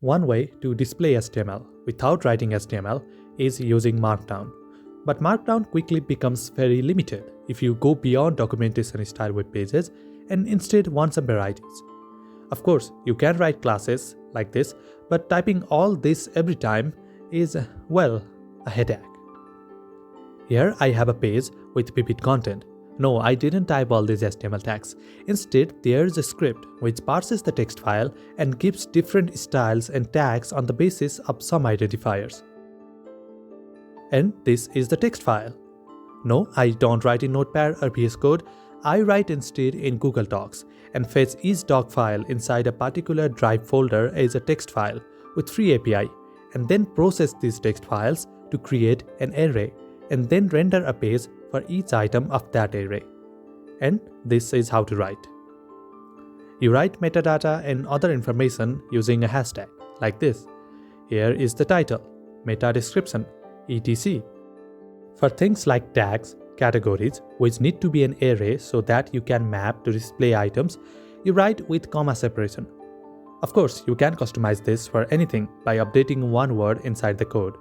One way to display HTML without writing HTML is using Markdown. But Markdown quickly becomes very limited if you go beyond documentation style web pages and instead want some varieties. Of course, you can write classes like this, but typing all this every time is, well, a headache. Here I have a page with vivid content. No, I didn't type all these HTML tags. Instead, there's a script which parses the text file and gives different styles and tags on the basis of some identifiers. And this is the text file. No, I don't write in Notepad or VS Code. I write instead in Google Docs and fetch each doc file inside a particular drive folder as a text file with free API, and then process these text files to create an array and then render a page for each item of that array. And this is how to write. You write metadata and other information using a hashtag like this. Here is the title, meta description, etc. For things like tags, categories, which need to be an array so that you can map to display items, you write with comma separation. Of course, you can customize this for anything by updating one word inside the code.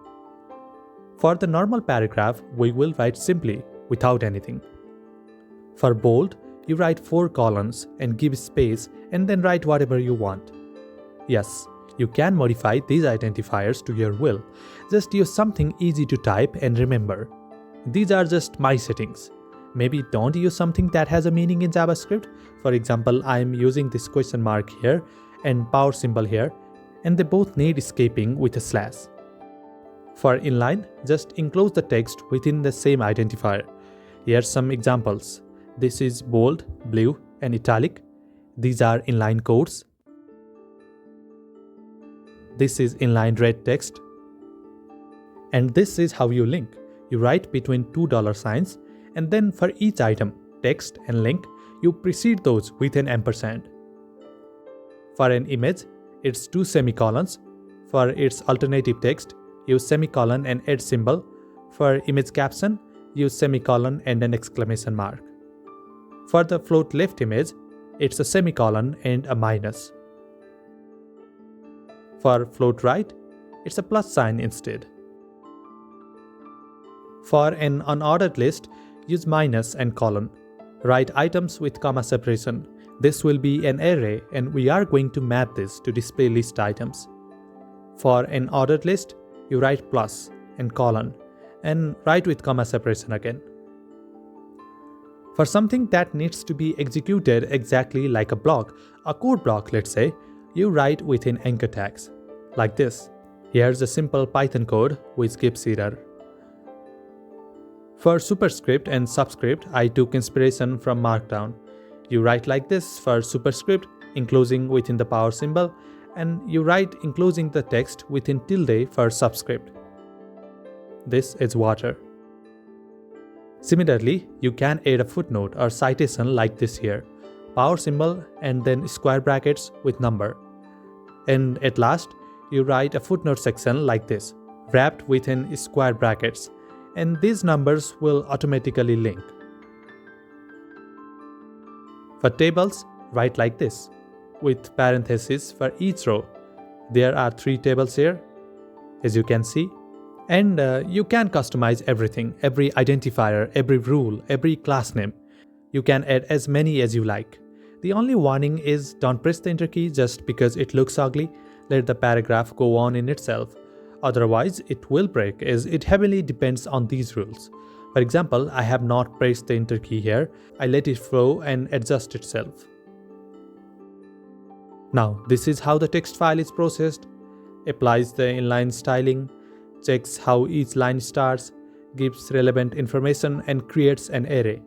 For the normal paragraph, we will write simply without anything. For bold, you write 4 colons and give space and then write whatever you want. Yes, you can modify these identifiers to your will. Just use something easy to type and remember. These are just my settings. Maybe don't use something that has a meaning in JavaScript. For example, I am using this question mark here and power symbol here, and they both need escaping with a slash. For inline, just enclose the text within the same identifier. Here are some examples. This is bold, blue, and italic. These are inline quotes. This is inline red text. And this is how you link. You write between $2 signs, and then for each item, text and link, you precede those with an ampersand. For an image, it's 2 semicolons. For its alternative text, use semicolon and @ symbol. For image caption, use semicolon and an exclamation mark. For the float left image, it's a semicolon and a minus. For float right, it's a plus sign instead. For an unordered list, use minus and colon. Write items with comma separation. This will be an array and we are going to map this to display list items. For an ordered list, you write plus and colon and write with comma separation again. For something that needs to be executed exactly like a block, a code block let's say, you write within anchor tags, like this. Here's a simple Python code which gives error. For superscript and subscript, I took inspiration from Markdown. You write like this for superscript, enclosing within the power symbol, and you write enclosing the text within tilde for subscript. This is water. Similarly, you can add a footnote or citation like this here, power symbol and then square brackets with number. And at last, you write a footnote section like this, wrapped within square brackets, and these numbers will automatically link. For tables, write like this, with parentheses for each row. There are 3 tables here, as you can see. And you can customize everything, every identifier, every rule, every class name. You can add as many as you like. The only warning is don't press the enter key just because it looks ugly. Let the paragraph go on in itself. Otherwise, it will break as it heavily depends on these rules. For example, I have not pressed the enter key here. I let it flow and adjust itself. Now, this is how the text file is processed. Applies the inline styling, checks how each line starts, gives relevant information and creates an array.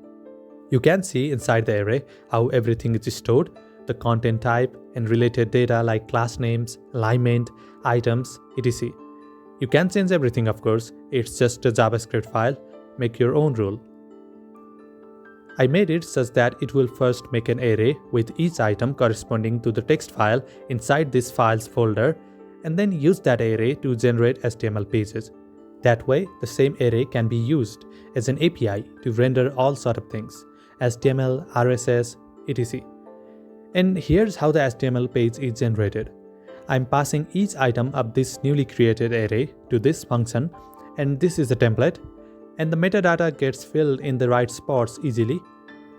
You can see inside the array how everything is stored, the content type and related data like class names, alignment, items, etc. You can change everything of course, it's just a JavaScript file, make your own rule. I made it such that it will first make an array with each item corresponding to the text file inside this files folder and then use that array to generate HTML pages. That way, the same array can be used as an API to render all sort of things, HTML, RSS, etc. And here's how the HTML page is generated. I'm passing each item of this newly created array to this function, and this is the template, and the metadata gets filled in the right spots easily.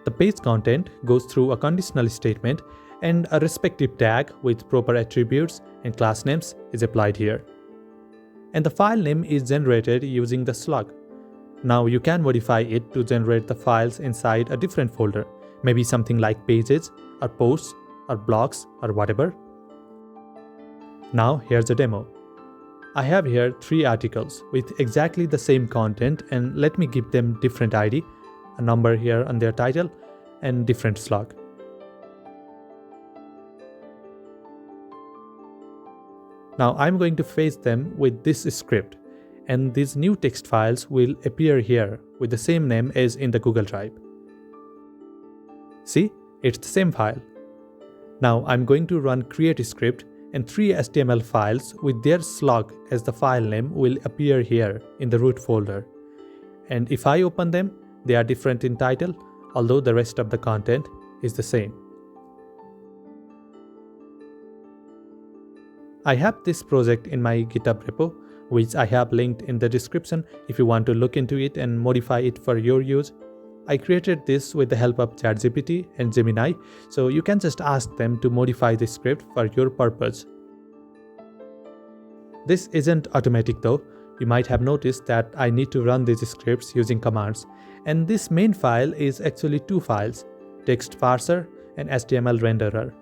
The page content goes through a conditional statement, and a respective tag with proper attributes and class names is applied here. And the file name is generated using the slug. Now you can modify it to generate the files inside a different folder, maybe something like pages or posts or blogs or whatever. Now here's a demo. I have here 3 articles with exactly the same content, and let me give them different ID, a number here on their title, and different slug. Now I'm going to fetch them with this script, and these new text files will appear here with the same name as in the Google Drive. See, it's the same file. Now I'm going to run create script, and 3 HTML files with their slug as the file name will appear here in the root folder. And if I open them, they are different in title, although the rest of the content is the same. I have this project in my GitHub repo, which I have linked in the description if you want to look into it and modify it for your use. I created this with the help of ChatGPT and Gemini, so you can just ask them to modify the script for your purpose. This isn't automatic though. You might have noticed that I need to run these scripts using commands, and this main file is actually 2 files, text parser and HTML renderer,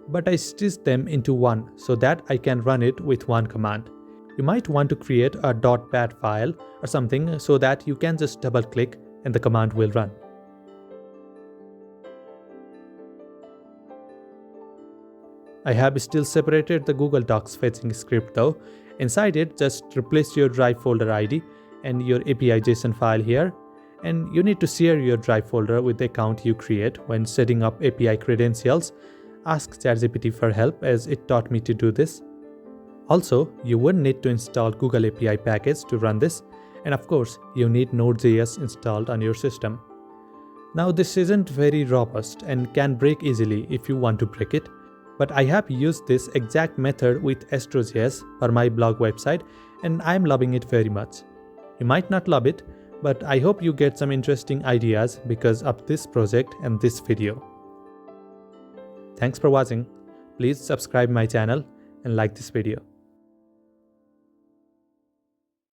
but I stitched them into one so that I can run it with one command. You might want to create a .bat file or something so that you can just double click and the command will run. I have still separated the Google Docs fetching script though. Inside it, just replace your Drive folder ID and your API JSON file here, and you need to share your Drive folder with the account you create when setting up API credentials. Ask ChatGPT for help as it taught me to do this. Also, you would need to install Google API package to run this, and of course, you need Node.js installed on your system. Now this isn't very robust and can break easily if you want to break it, but I have used this exact method with Astro.js for my blog website, and I'm loving it very much. You might not love it, but I hope you get some interesting ideas because of this project and this video. Thanks for watching. Please subscribe my channel and like this video.